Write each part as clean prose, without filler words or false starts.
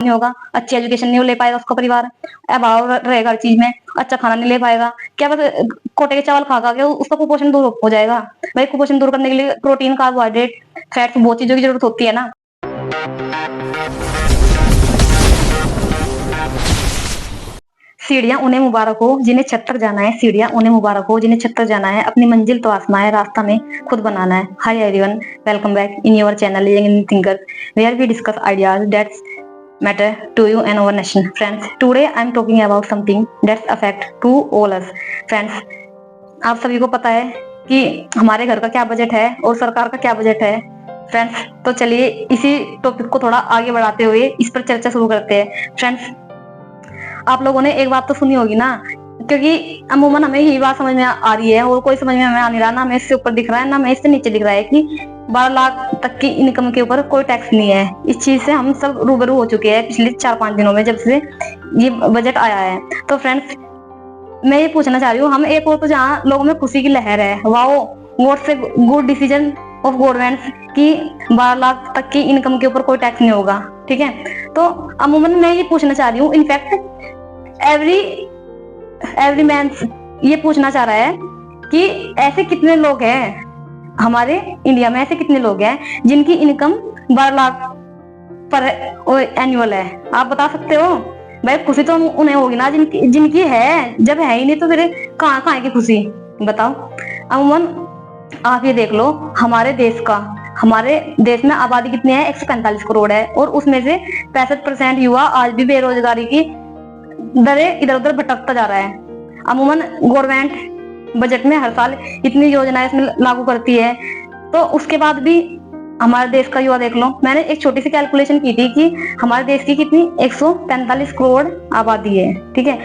नहीं होगा, अच्छी एजुकेशन नहीं ले पाएगा उसका परिवार, अभाव रहेगा हर चीज में, अच्छा खाना नहीं ले पाएगा, क्या पता कोटे के चावल खा खा के उसका कुपोषण दूर हो जाएगा। भाई कुपोषण दूर करने के लिए प्रोटीन, कार्बोहाइड्रेट, फैट्स, बहुत चीजों की जरूरत होती है ना। सीढ़ियां उन्हें मुबारक हो जिन्हें छत तक जाना है, सीढ़ियां उन्हें मुबारक हो जिन्हें छत तक जाना है, अपनी मंजिल तो आसमां है, रास्ता में खुद बनाना है। Hi everyone, welcome back in your channel Young Thinker, where we discuss ideas that's matter to you and our nation. Friends, today I am talking about something that's affect to all us. Friends, आप सभी को पता है कि हमारे घर का क्या बजट है और सरकार का क्या बजट है। फ्रेंड्स, तो चलिए इसी टॉपिक को थोड़ा आगे बढ़ाते हुए इस पर चर्चा शुरू करते हैं। फ्रेंड्स, आप लोगों ने एक बात तो सुनी होगी ना, क्योंकि अमूमन हमें यही बात समझ में आ रही है और कोई समझ में हमें आ नहीं रहा, ना हमें इससे ऊपर दिख रहा है ना हमें इससे नीचे दिख रहा है कि 12 लाख तक की इनकम के ऊपर कोई टैक्स नहीं है। इस चीज से हम सब रूबरू हो चुके हैं पिछले 4-5 दिनों में, जब से ये बजट आया है। तो फ्रेंड्स, मैं ये पूछना चाह रही हूँ, हम एक और तो जहाँ लोगों में खुशी की लहर है, wow what's a good decision of government कि 12 लाख तक की इनकम के ऊपर कोई टैक्स नहीं होगा, ठीक है। तो अमूमन मैं ये पूछना चाह रही हूँ, इनफैक्ट एवरी मैन ये पूछना चाह रहा है कि ऐसे कितने लोग हैं हमारे इंडिया में, ऐसे कितने लोग हैं जिनकी इनकम 12 लाख पर एनुअल है। आप बता सकते हो? भाई खुशी तो उन्हें होगी ना जिनकी है, जब है ही नहीं तो फिर कहाँ की खुशी, बताओ। अमूमन आप ये देख लो, हमारे देश में आबादी कितनी है? 145 करोड़ है, और उसमें से 65% युवा आज भी बेरोजगारी की दरे इधर उधर भटकता जा रहा है। अमूमन गवर्नमेंट बजट में हर साल इतनी योजनाएं इसमें लागू करती है, तो उसके बाद भी हमारे देश का युवा देख लो। मैंने एक छोटी सी कैलकुलेशन की थी कि हमारे देश की कितनी 145 करोड़ आबादी है, ठीक है,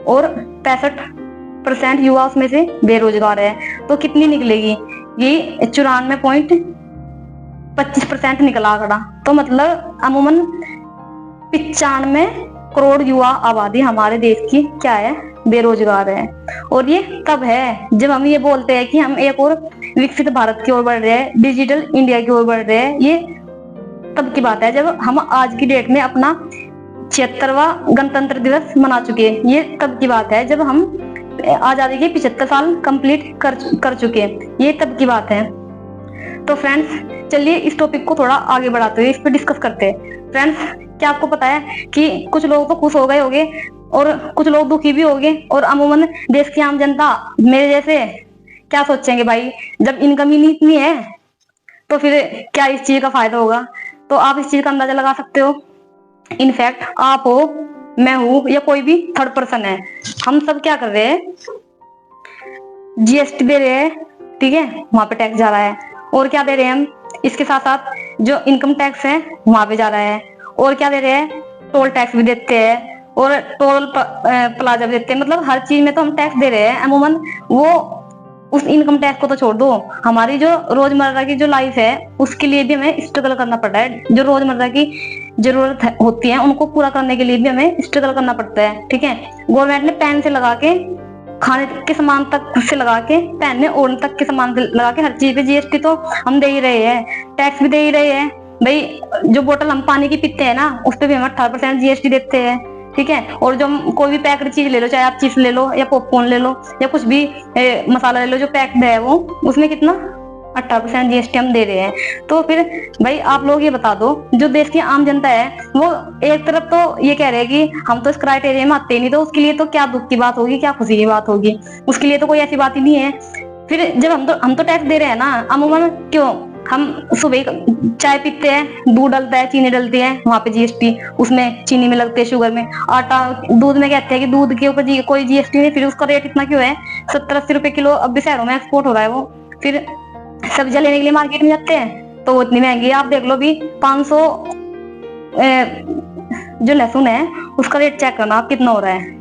और 65% युवा उसमें से बेरोजगार है, तो कितनी निकलेगी? ये 94.25% निकला आंकड़ा। तो मतलब अमूमन 95 करोड़ युवा आबादी हमारे देश की क्या है? बेरोजगार है। और ये तब है जब हम ये बोलते हैं कि हम एक और विकसित भारत की ओर बढ़ रहे हैं, डिजिटल इंडिया की ओर बढ़ रहे हैं। ये तब की बात है जब हम आज की डेट में अपना 76वां गणतंत्र दिवस मना चुके हैं। ये तब की बात है जब हम आजादी के 75 साल कंप्लीट कर चुके हैं। ये तब की बात है। तो फ्रेंड्स, चलिए इस टॉपिक को थोड़ा आगे बढ़ाते हुए इस पर डिस्कस करते हैं। फ्रेंड्स, क्या आपको पता है कि कुछ लोग तो खुश हो गए होंगे और कुछ लोग दुखी भी होंगे, और अमूमन देश की आम जनता मेरे जैसे क्या सोचेंगे, भाई जब इनकम ही नहीं इतनी है तो फिर क्या इस चीज का फायदा होगा? तो आप इस चीज का अंदाजा लगा सकते हो। इनफैक्ट आप हो, मैं हूं, या कोई भी थर्ड पर्सन है, हम सब क्या कर रहे हैं? जीएसटी दे रहे हैं, ठीक है, वहां पे टैक्स जा रहा है। और क्या दे रहे हैं हम? इसके साथ साथ जो इनकम टैक्स है वहां पे जा रहा है। और क्या दे रहे हैं? टोल टैक्स भी देते हैं और टोल प्लाजा भी देते हैं। मतलब हर चीज में तो हम टैक्स दे रहे हैं। अमूमन वो उस इनकम टैक्स को तो छोड़ दो, हमारी जो रोजमर्रा की जो लाइफ है उसके लिए भी हमें स्ट्रगल करना पड़ता है। जो रोजमर्रा की जरूरत होती है उनको पूरा करने के लिए भी हमें स्ट्रगल करना पड़ता है, ठीक है। गवर्नमेंट ने पेन से लगा के खाने के सामान तक से लगा के, पहनने ओढ़ने तक के सामान से लगा के हर चीज पे जीएसटी तो हम दे ही रहे हैं, टैक्स भी दे ही रहे हैं। भाई जो बोतल हम पानी की पीते हैं ना, उस पे भी हम 18% जीएसटी देते हैं, ठीक है। और जो कोई भी पैक्ड चीज ले लो, चाहे आप चिप्स ले लो या पॉपकॉर्न ले लो या कुछ भी मसाला ले लो जो पैक्ड है, वो उसमें कितना 18% जीएसटी हम दे रहे हैं। तो फिर भाई आप लोग ये बता दो, जो देश की आम जनता है वो एक तरफ तो ये कह रहे हैं कि हम तो इस क्राइटेरिया में आते ही नहीं, तो उसके लिए तो क्या दुख की बात होगी, क्या खुशी की बात होगी? उसके लिए तो कोई ऐसी बात ही नहीं है। फिर जब हम तो टैक्स दे रहे हैं ना, अमूमन क्यों हम सुबह चाय पीते हैं, दूध डलता है, चीनी डलती है, वहां पे जीएसटी, उसमें चीनी में लगती है, शुगर में, आटा, दूध में कहते हैं कि दूध के ऊपर कोई जीएसटी नहीं। फिर उसका रेट इतना क्यों है? 70-80 रुपए किलो अब भी शहरों में एक्सपोर्ट हो रहा है वो। फिर सब्जियां लेने के लिए मार्केट में जाते हैं तो वो इतनी महंगी है। आप देख लो भी 500 जो लहसुन है उसका रेट चेक करना आप कितना हो रहा है।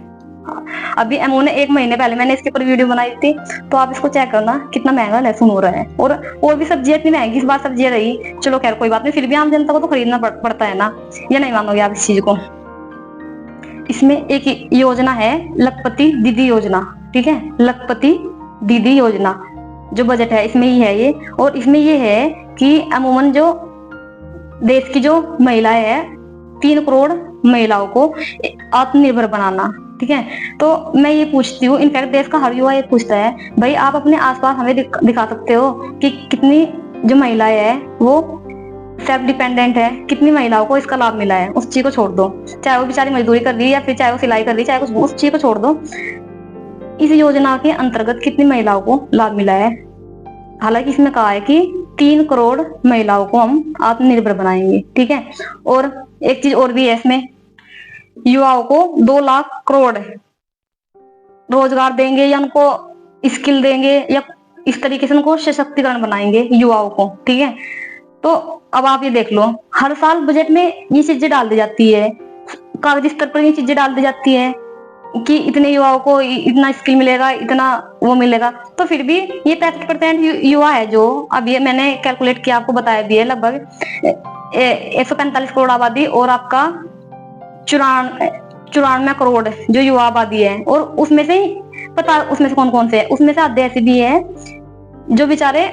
अभी अमूमन 1 महीने पहले मैंने इसके ऊपर वीडियो बनाई थी, तो आप इसको चेक करना कितना महंगा लहसुन हो रहा है। और भी सब्जियां इतनी महंगी इस बार सब्जियां रही, चलो खैर कोई बात नहीं, फिर भी आम जनता को तो खरीदना पड़ता है ना, या नहीं मानोगे आप इस चीज को? इसमें एक योजना है लखपति दीदी योजना, ठीक है, लखपति दीदी योजना जो बजट है इसमें ही है ये। और इसमें ये है कि अमूमन जो देश की जो महिलाएं है 3 करोड़ महिलाओं को आत्मनिर्भर बनाना। ठीक है, तो मैं ये पूछती हूँ, इनफैक्ट देश का हर युवा ये पूछता है, भाई आप अपने आसपास हमें दिखा सकते हो कि कितनी जो महिलाएं है वो सेल्फ डिपेंडेंट है, कितनी महिलाओं को इसका लाभ मिला है। उस चीज को छोड़ दो, चाहे वो बेचारी मजदूरी कर रही है या फिर चाहे वो सिलाई कर रही है, चाहे उस चीज को छोड़ दो। इस योजना के अंतर्गत कितनी महिलाओं को लाभ मिला है? हालांकि इसमें कहा है कि 3 करोड़ महिलाओं को हम आत्मनिर्भर बनाएंगे। ठीक है, और एक चीज और भी है इसमें, युवाओं को 2 लाख करोड़ रोजगार देंगे या उनको स्किल देंगे या इस तरीके से उनको सशक्तिकरण बनाएंगे युवाओं को। ठीक है, तो अब आप ये देख लो, हर साल बजट में ये चीजें डाल दी जाती है, कागजी स्तर पर ये चीजें डाल दी जाती है कि इतने युवाओं को इतना स्किल मिलेगा, इतना वो मिलेगा, तो फिर भी ये 65% युवा है जो, अब ये मैंने कैलकुलेट किया, आपको बताया भी है, लगभग 145 करोड़ आबादी और आपका 94 करोड़ जो युवा आबादी है। और उसमें से पता उसमें से कौन कौन से है, उसमें से आधे ऐसे भी है जो बेचारे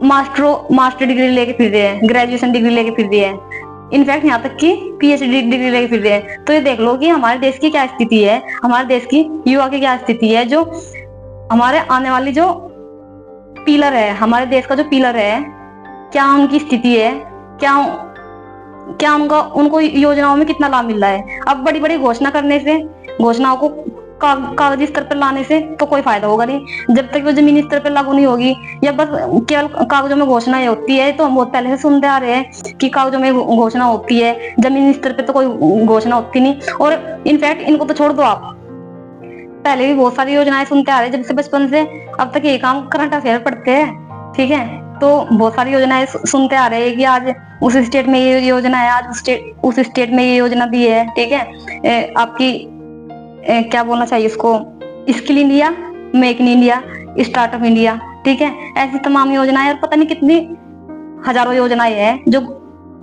मास्टर डिग्री लेके फिर रहे हैं, ग्रेजुएशन डिग्री लेके फिर रहे हैं, इनफैक्ट यहाँ तक कि पीएचडी डिग्री लेके फिर रहे हैं। तो ये देख लो कि हमारे देश की क्या स्थिति है, हमारे देश की युवा की क्या स्थिति है, जो हमारे आने वाली जो पिलर है, हमारे देश का जो पिलर है, क्या उनकी स्थिति है, क्या उनको योजनाओं में कितना लाभ मिल रहा है। अब बड़ी बड़ी घोषणा करने से, घोषणाओं को कागजी स्तर पर लाने से तो कोई फायदा होगा नहीं, जब तक वो जमीनी स्तर पर लागू नहीं होगी, या बस केवल कागजों में घोषणाएं होती है। तो हम बहुत पहले से सुनते आ रहे हैं कि कागजों में घोषणा होती है, जमीनी स्तर पर तो कोई घोषणा होती नहीं। और इनफैक्ट इनको तो छोड़ दो, आप पहले भी बहुत सारी योजनाएं सुनते आ रहे हैं, जब से बचपन से अब तक ये काम करंट अफेयर पढ़ते हैं। ठीक है, तो बहुत सारी योजनाएं सुनते आ रहे हैं कि आज उस स्टेट में ये योजना है, आज उस स्टेट में ये योजना भी है। ठीक है, आपकी क्या बोलना चाहिए इसको, skill India, make in India, startup India. ठीक है, ऐसी तमाम योजनाएं और पता नहीं कितनी हजारों योजनाएं हैं जो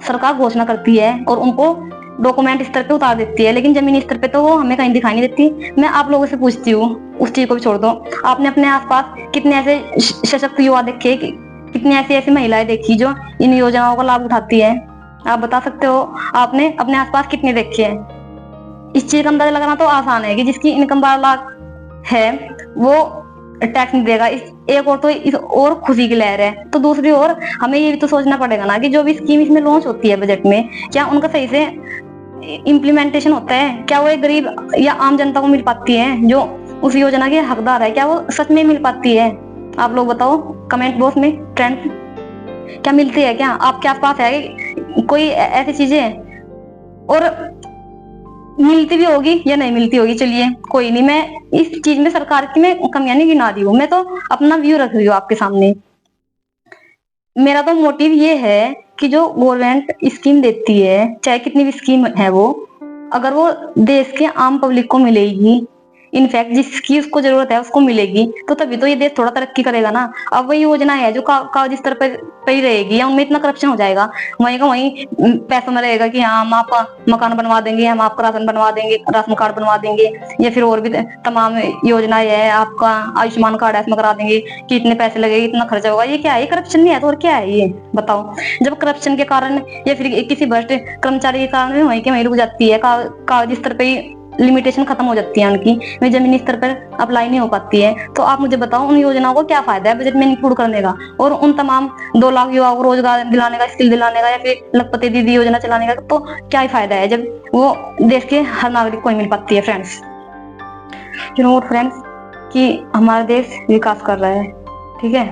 सरकार घोषणा करती है और उनको डॉक्यूमेंट स्तर पे उतार देती है, लेकिन जमीनी स्तर पे तो वो हमें कहीं दिखाई नहीं देती। मैं आप लोगों से पूछती हूँ, उस चीज को भी छोड़ दो, आपने अपने आसपास कितने ऐसे सशक्त युवा देखे, कितनी ऐसी महिलाएं देखी जो इन योजनाओं का लाभ उठाती है? आप बता सकते हो, आपने अपने आसपास कितने देखे हैं? इस चीज का अंदाजा लगाना तो आसान है कि जिसकी इनकम 12 लाख है वो टैक्स नहीं देगा। एक और तो इस और खुशी की लहर है, तो दूसरी ओर हमें ये भी तो सोचना पड़ेगा ना कि जो भी स्कीम इसमें लॉन्च होती है बजट में, क्या उनका सही से इम्प्लीमेंटेशन होता है? क्या वो एक गरीब या आम जनता को मिल पाती है जो उस योजना के हकदार है? क्या वो सच में मिल पाती है? आप लोग बताओ कमेंट बॉक्स में, फ्रेंड्स, क्या मिलती है? क्या आपके आसपास है कोई ऐसी चीजें? और मिलती भी होगी या नहीं मिलती होगी, चलिए कोई नहीं, मैं इस चीज में सरकार की मैं कमियां नहीं गिना रही हूँ, मैं तो अपना व्यू रख रही हूँ आपके सामने। मेरा तो मोटिव ये है कि जो गवर्नमेंट स्कीम देती है, चाहे कितनी भी स्कीम है वो, अगर वो देश के आम पब्लिक को मिलेगी, इनफैक्ट जिसकी उसको जरूरत है उसको मिलेगी, तो तभी तो ये देश थोड़ा तरक्की करेगा ना। अब वही योजना है जो कागजी स्तर पर ही रहेगी, या उनमें इतना करप्शन हो जाएगा, वहीं का वहीं पैसों में रहेगा कि हाँ हम आपका मकान बनवा देंगे, हम आपका राशन बनवा देंगे, राशन कार्ड बनवा देंगे, या फिर और भी तमाम योजनाएं है, आपका आयुष्मान कार्ड ऐसे करा देंगे कि इतने पैसे लगेंगे, इतना खर्चा होगा। ये क्या है? ये करप्शन नहीं है तो और क्या है ये बताओ? जब करप्शन के कारण या फिर किसी भ्रष्ट कर्मचारी के कारण भी वहीं के वहीं रुक जाती है, कागजी स्तर पर ही लिमिटेशन खत्म हो जाती है उनकी, वे जमीनी स्तर पर अप्लाई नहीं हो पाती है। तो आप मुझे बताओ उन योजनाओं को क्या फायदा है बजट में इंक्लूड करने का, और उन तमाम 2 लाख युवाओं को रोजगार दिलाने का, स्किल दिलाने का, या फिर लखपति दीदी योजना चलाने का, तो क्या ही फायदा है जब वो देश के हर नागरिक को मिल पाती है? फ्रेंड्स, यू नो फ्रेंड्स, कि हमारा देश विकास कर रहा है। ठीक है,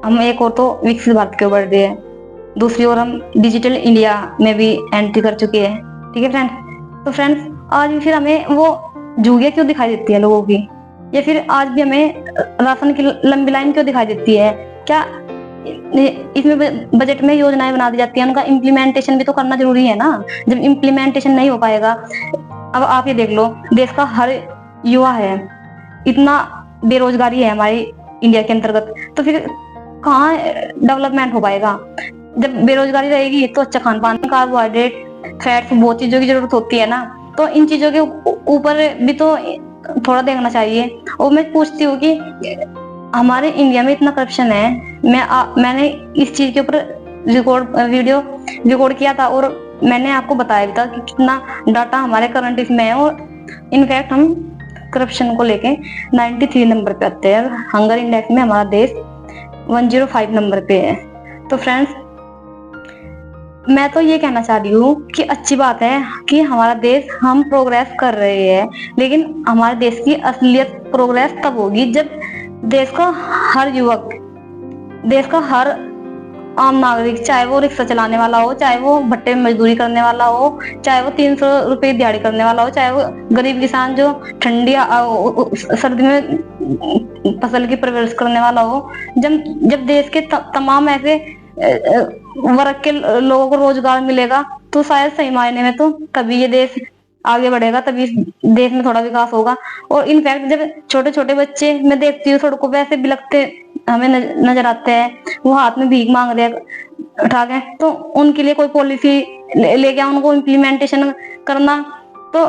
हम एक और तो विकसित भारत के ओर बढ़ रहे हैं, दूसरी ओर हम डिजिटल इंडिया में भी एंट्री कर चुके हैं। ठीक है फ्रेंड्स, तो फ्रेंड्स आज भी फिर हमें वो झुग्गियां क्यों दिखाई देती है लोगों की, या फिर आज भी हमें राशन की लंबी लाइन क्यों दिखाई देती है? क्या इसमें बजट में योजनाएं बना दी जाती है, उनका इम्प्लीमेंटेशन भी तो करना जरूरी है ना। जब इम्प्लीमेंटेशन नहीं हो पाएगा, अब आप ये देख लो, देश का हर युवा है, इतना बेरोजगारी है हमारी इंडिया के अंतर्गत, तो फिर कहाँ डेवलपमेंट हो पाएगा? जब बेरोजगारी रहेगी तो अच्छा खान पान, कार्बोहाइड्रेट, फैट्स, बहुत चीजों की जरूरत होती है ना, तो इन चीजों के ऊपर भी तो थोड़ा देखना चाहिए। और मैं पूछती हूँ कि हमारे इंडिया में इतना करप्शन है, मैंने इस चीज के ऊपर वीडियो रिकॉर्ड किया था और मैंने आपको बताया भी था कि कितना डाटा हमारे करंट इसमें है, और इनफैक्ट हम करप्शन को लेके 93 नंबर पे आते हैं। हंगर इंडेक्स में हमारा देश 105 नंबर पे है। तो फ्रेंड्स, मैं तो ये कहना चाह रही हूँ कि अच्छी बात है कि हमारा देश, हम प्रोग्रेस कर रहे हैं, लेकिन हमारे देश की असलियत प्रोग्रेस तब होगी जब देश का हर युवक, देश का हर आम नागरिक, चाहे वो रिक्शा चलाने वाला हो, चाहे वो भट्टे में मजदूरी करने वाला हो, चाहे वो 300 रुपए दिहाड़ी करने वाला हो, चाहे वो गरीब किसान जो ठंडी सर्दी में फसल की परवरिश करने वाला हो, जब देश के तमाम ऐसे वर्ग के लोगों को रोजगार मिलेगा, तो शायद सही मायने में तो तभी ये देश आगे बढ़ेगा, तभी इस देश में थोड़ा विकास होगा। और इनफैक्ट जब छोटे छोटे बच्चे मैं देखती हूँ सड़कों पे ऐसे बिलखते हमें नजर आते हैं, वो हाथ में भीख मांग रहे हैं उठा के, तो उनके लिए कोई पॉलिसी लेके उनको इम्प्लीमेंटेशन करना। तो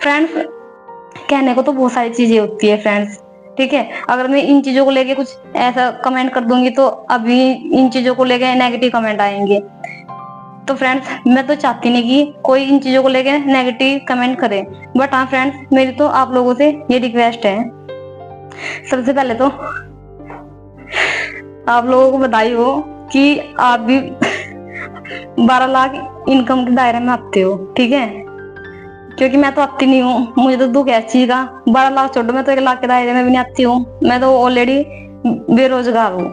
फ्रेंड्स, कहने को तो बहुत सारी चीजें होती है फ्रेंड्स, ठीक है। अगर मैं इन चीजों को लेके कुछ ऐसा कमेंट कर दूंगी तो अभी इन चीजों को लेके नेगेटिव कमेंट आएंगे। तो फ्रेंड्स, मैं तो चाहती नहीं कि कोई इन चीजों को लेके नेगेटिव कमेंट करे, बट हाँ फ्रेंड्स, मेरी तो आप लोगों से ये रिक्वेस्ट है, सबसे पहले तो आप लोगों को बधाई हो कि आप भी 12 लाख इनकम के दायरे में आते हो, ठीक है, क्योंकि मैं तो आती नहीं हूँ। मुझे तो दुख है इस चीज का। 12 लाख छोड़ो, मैं तो 1 लाख के दायरे में भी नहीं आती हूँ। मैं तो ऑलरेडी बेरोजगार हूँ,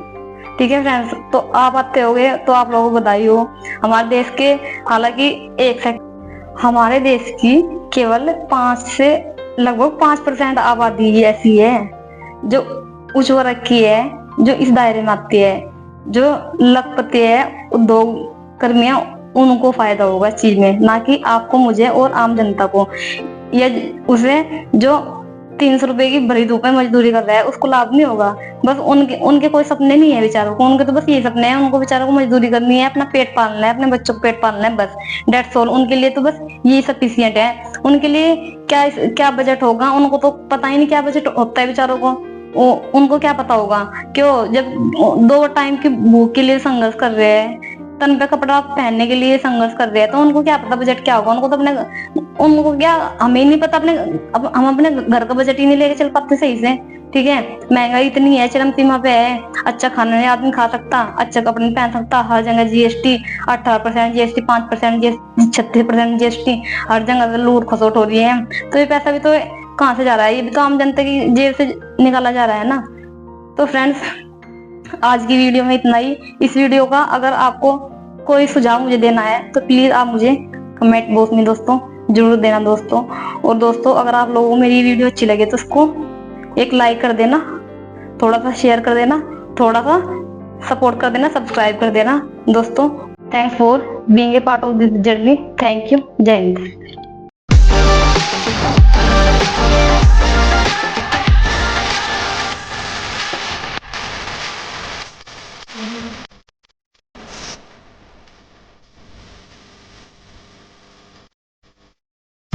ठीक है फ्रेंड्स। तो आप आते होगे तो आप लोगों को बधाई हो। हमारे देश के, हालांकि हमारे देश की केवल 5 से लगभग 5% आबादी ही ऐसी है जो उच्च वर्ग की है, जो इस दायरे में आती है। जो लखपति है, उद्योग कर्मियां, उनको फायदा होगा इस चीज में, ना कि आपको, मुझे और आम जनता को, या उसे जो 300 रुपए की भरी धूप में मजदूरी कर रहा है उसको लाभ नहीं होगा। बस उनके कोई सपने नहीं है बेचारों को, उनके तो बस ये सपने हैं, उनको बेचारों को मजदूरी करनी है, अपना पेट पालना है, अपने बच्चों को पेट पालना है, बस डेट्स ऑल। उनके लिए तो बस ये सफिशिएंट है। उनके लिए क्या क्या बजट होगा, उनको तो पता ही नहीं क्या बजट होता है बेचारों को। उनको क्या पता होगा, क्यों, जब 2 टाइम की भूख के लिए संघर्ष कर रहे हैं, तन पे कपड़ा पहनने के लिए संघर्ष कर रहे हैं, तो उनको क्या पता बजट क्या होगा। उनको तो उनको क्या, हमें नहीं पता, हम अपने घर का बजट ही नहीं लेके चल पाते सही से, ठीक है। महंगाई इतनी है, चरम सीमा पे है। अच्छा खाना नहीं आदमी खा सकता, अच्छा कपड़े नहीं पहन सकता, हर जगह जीएसटी 18% जीएसटी, 5% जीएसटी, 36% जीएसटी, हर जगह लूट खसोट हो रही है। तो ये पैसा भी तो कहाँ से जा रहा है, ये भी तो आम जनता की जेब से निकाला जा रहा है ना। तो फ्रेंड्स, आज की वीडियो में इतना ही। इस वीडियो का अगर आपको कोई सुझाव मुझे देना है तो प्लीज आप मुझे कमेंट बॉक्स में दोस्तों जरूर देना दोस्तों। और दोस्तों, अगर आप लोगों को मेरी वीडियो अच्छी लगे तो उसको एक लाइक कर देना, थोड़ा सा शेयर कर देना, थोड़ा सा सपोर्ट कर देना, सब्सक्राइब कर देना दोस्तों। Thanks for being a part of this journey. Thank you. जय हिंद।